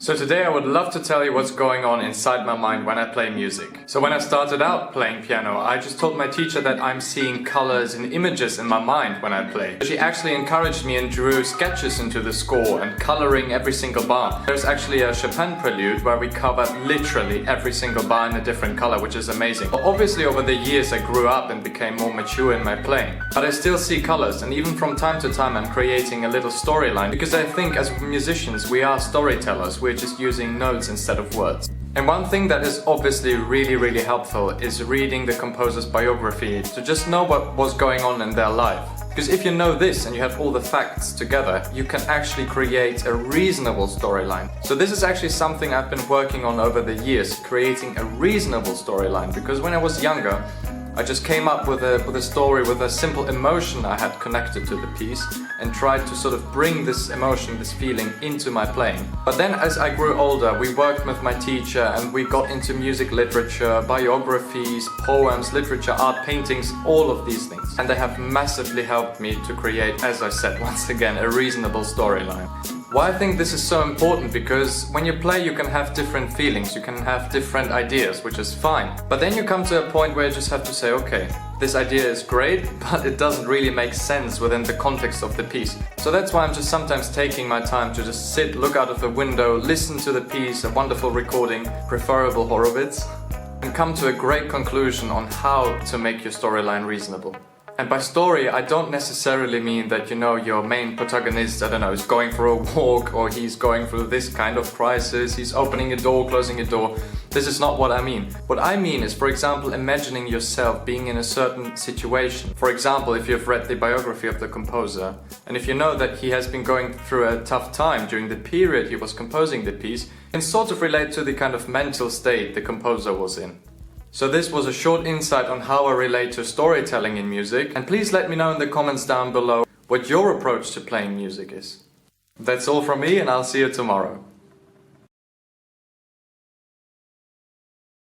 So today I would love to tell you what's going on inside my mind when I play music. So when I started out playing piano, I just told my teacher that I'm seeing colors and images in my mind when I play. She actually encouraged me and drew sketches into the score and coloring every single bar. There's actually a Chopin prelude where we covered literally every single bar in a different color, which is amazing. But obviously over the years I grew up and became more mature in my playing. But I still see colors, and even from time to time I'm creating a little storyline, because I think as musicians we are storytellers. We're just using notes instead of words. And one thing that is obviously really helpful is reading the composer's biography to just know what was going on in their life. Because if you know this and you have all the facts together, you can actually create a reasonable storyline. So this is actually something I've been working on over the years, creating a reasonable storyline. Because when I was younger, I just came up with a story with a simple emotion I had connected to the piece and tried to sort of bring this emotion, this feeling into my playing. But then as I grew older, we worked with my teacher and we got into music literature, biographies, poems, literature, art, paintings, all of these things. And they have massively helped me to create, as I said once again, a reasonable storyline. Why I think this is so important, because when you play you can have different feelings, you can have different ideas, which is fine. But then you come to a point where you just have to say, okay, this idea is great, but it doesn't really make sense within the context of the piece. So that's why I'm just sometimes taking my time to just sit, look out of the window, listen to the piece, a wonderful recording, preferable Horowitz, and come to a great conclusion on how to make your storyline reasonable. And by story, I don't necessarily mean that, your main protagonist, I don't know, is going for a walk, or he's going through this kind of crisis, he's opening a door, closing a door. This is not what I mean. What I mean is, for example, imagining yourself being in a certain situation. For example, if you've read the biography of the composer, and if you know that he has been going through a tough time during the period he was composing the piece, you can sort of relate to the kind of mental state the composer was in. So this was a short insight on how I relate to storytelling in music, and please let me know in the comments down below what your approach to playing music is. That's all from me, and I'll see you tomorrow.